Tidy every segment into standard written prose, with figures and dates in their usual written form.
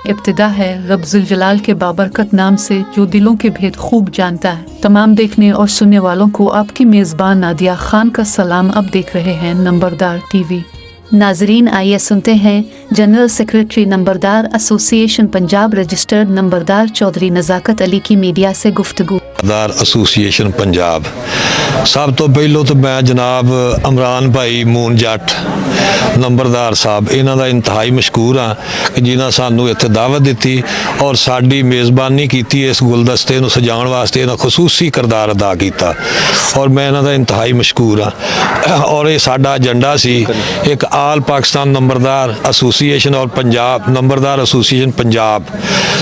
इब्तिदा है रब जुल जलाल के बाबरकत नाम से जो दिलों के भेद खूब जानता है। तमाम देखने और सुनने वालों को आपकी मेज़बान नादिया खान का सलाम। अब देख रहे हैं नंबरदार टीवी। नाजरीन आइए सुनते हैं जनरल सेक्रेटरी नंबरदार एसोसिएशन पंजाब रजिस्टर्ड नंबरदार चौधरी नज़ाकत अली की मीडिया से गुफ्तगू। नंबरदार एसोसिएशन पंजाब सब तो पहलों तो मैं जनाब इमरान भाई मून जट नंबरदार साहब इन्हां दा इंतहाई मशकूर हाँ कि जिन्हां सानू इत्थे दावत दित्ती और साडी मेज़बानी कीती। इस गुलदस्ते नूं सजाउण वास्ते इन्हां खसूसी किरदार अदा कीता और मैं इन्हां दा इंतहाई मशकूर हाँ। और ये साडा एजेंडा सी एक आल पाकिस्तान नंबरदार एसोसिएशन और पंजाब नंबरदार एसोसिएशन पंजाब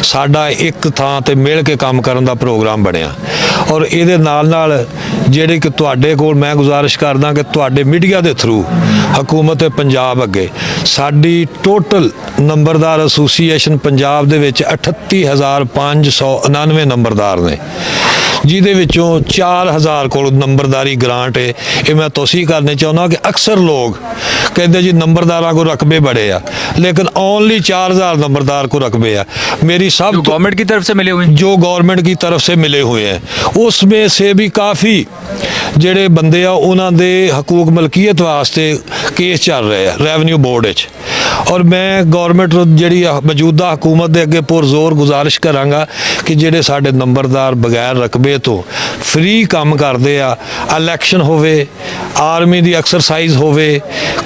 साडा एक थां ते मिल के काम करन दा प्रोग्राम बनिया। और इहदे नाल नाल ਜਿਹੜੇ कि तुहाडे कोल मैं गुजारिश करदा कि तुहाडे मीडिया के थ्रू हुकूमत पंजाब अगे साडी टोटल नंबरदार एसोसीएशन पंजाब दे विच 38,599 नंबरदार ने जिहदे विचों 4,000 कोल नंबरदारी ग्रांट है। ये मैं तौसीह करना चाहुंदा कि अक्सर लोग कहते जी नंबरदारां को रकबे बड़े आ लेकिन ओनली 4,000 नंबरदार को रकबे आ। मेरी सब गवर्नमेंट की तरफ से मिले हुए जो गवर्नमेंट की तरफ से मिले हुए हैं उसमें से भी काफ़ी ਜਿਹੜੇ ਬੰਦੇ ਆ ਉਹਨਾਂ ਦੇ ਹਕੂਕ ਮਲਕੀਅਤ ਵਾਸਤੇ ਕੇਸ ਚੱਲ ਰਹੇ ਆ ਰੈਵਨਿਊ ਬੋਰਡ ਵਿੱਚ। और मैं गौरमेंट ਜਿਹੜੀ मौजूदा हुकूमत के अगे पुरजोर गुजारिश करांगा कि ਜਿਹੜੇ ਸਾਡੇ नंबरदार बगैर रकबे तो फ्री काम करते आ इलैक्शन होवे आर्मी की एक्सरसाइज होवे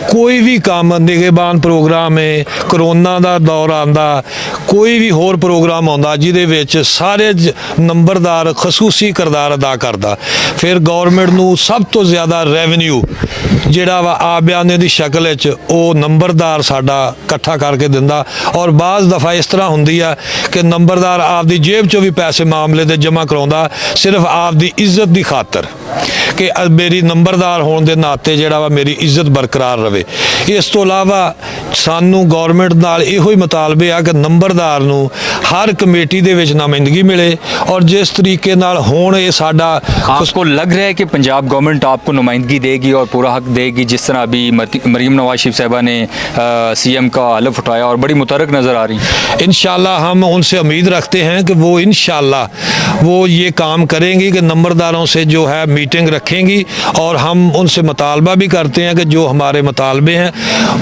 कोई भी काम निगहबान प्रोग्राम है करोना का दौर आंदा कोई भी होर प्रोग्राम आंदा जिहदे विच सारे नंबरदार खसूसी किरदार अदा करता फिर गौरमेंट नूं सब तो ज़्यादा रेवन्यू जिहड़ा वा आ बयाने की शक्ल विच वो नंबरदार साडा इकट्ठा करके दिंदा। और बाज़ दफ़ा इस तरह हुंदी है कि नंबरदार आपदी जेब चों भी पैसे मामले दे जमा कराउंदा सिर्फ आपदी इज्जत की खातर कि मेरी नंबरदार होने के नाते जिहड़ा वा मेरी इज्जत बरकरार रहे। इस तो इलावा सानू गौरमेंट नाल इहो ही मुतालबे आ कि नंबरदार नूं हर कमेटी दे विच नुमाइंदगी मिले और जिस तरीके नाल होण ये साडा आपको लग रहा है कि पंजाब गवर्नमेंट आपको नुमाइंदगी देगी और पूरा हक देगी जिस तरह अभी मरीम नवाज शरीफ साहबा ने सीएम का हलफ उठाया और बड़ी मुतरक नज़र आ रही। इंशाल्लाह हम उनसे उम्मीद रखते हैं कि वो इंशाल्लाह वो ये काम करेंगी कि नंबरदारों से जो है मीटिंग रखेंगी और हम उनसे मुतालबा भी करते हैं कि जो हमारे मुतालबे हैं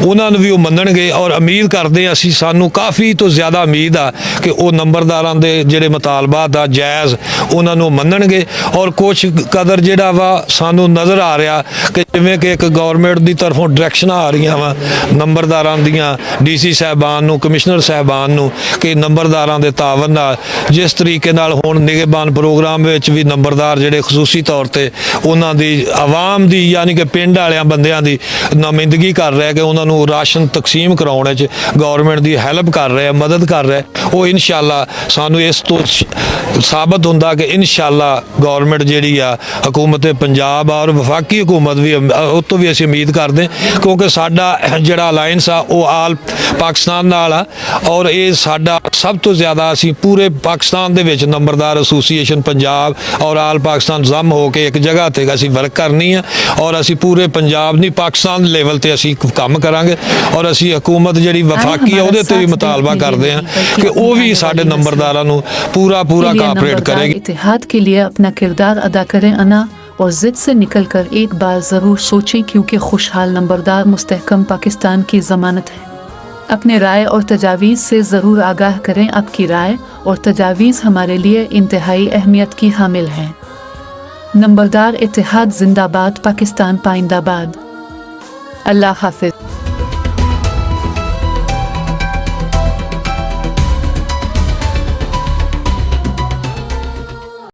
उन्होंने भी वो मनणगे और उम्मीद करते हैं असी सानू काफ़ी तो ज़्यादा उम्मीद आ कि वो नंबरदारां दे जिहड़े मुतालबात आ जायज़ उन्होंने मनणगे। और कुछ कदर जिहड़ा वा सानू नज़र आ रहा कि जिवें कि एक गौरमेंट की तरफों डायरैक्शन आ रही वा नंबरदारां दियां DC साहबान नूं कमिश्नर साहबान नूं कि नंबरदारां दे तावन नाल जिस तरीके नाल हुण निगहबान प्रोग्राम विच भी नंबरदार जिहड़े खसूसी तौर ते उन्हां दी आवाम दी यानी कि पिंड वालियां बंदियां दी नुमाइंदगी कर रहा है कि उन्हां नूं राशन तकसीम कराउण च गौरमेंट दी हैल्प कर रहा है मदद कर रहा है। वो इंशाल्लाह सानू इस तो साबित हुंदा कि इंशाल्लाह गौरमेंट जिहड़ी आ हुकूमत पंजाब और वफाकी हुकूमत भी उस तो भी असीं उम्मीद करदे क्योंकि साडा जिहड़ा अलायंस आ वो आल पाकिस्तान नाल आ और ये साडा सब तो ज़्यादा असीं पूरे पाकिस्तान दे विच नंबरदार एसोसीएशन पंजाब और आल पाकिस्तान जम हो के एक जगह ते असीं वर्क करनी है और असीं पूरे पंजाब नहीं पाकिस्तान लेवल ते असीं काम करांगे और असीं हुकूमत जिहड़ी वफाकी है उहदे ते भी मुतालबा करदे हां कि वो भी साडे नंबरदारां नूं पूरा कोऑपरेट करेगी। इत्तेहाद के लिए अपना किरदार अदा करें अना और ज़िद से निकलकर एक बार ज़रूर सोचें क्योंकि खुशहाल नंबरदार मुस्तहकम पाकिस्तान की ज़मानत है। अपने राय और तजावीज़ से ज़रूर आगाह करें। आपकी राय और तजावीज़ हमारे लिए इंतहाई अहमियत की हामिल हैं। नंबरदार इत्तेहाद जिंदाबाद पाकिस्तान पाइंदाबाद। अल्लाह हाफिज।